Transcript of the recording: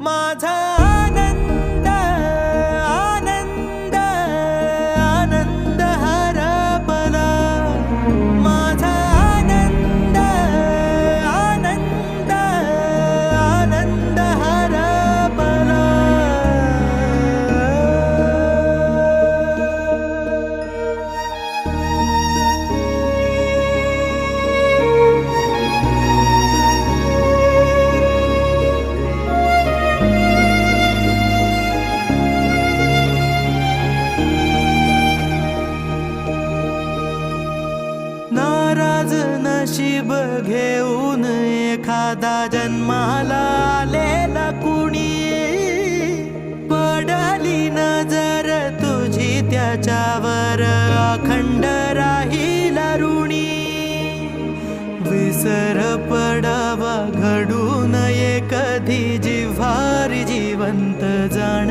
माझा आनंद आनंद आनंद हरपला, माझा आनंद आनंद आनंद हरपला. नाराज नशीब घेऊन एखादा जन्माला आलेला कुणी, पडली नजर तुझी त्याच्यावर अखंड राहिला ऋणी. विसर पडावा घडू नये कधी जिव्हारी जिवंत जाण,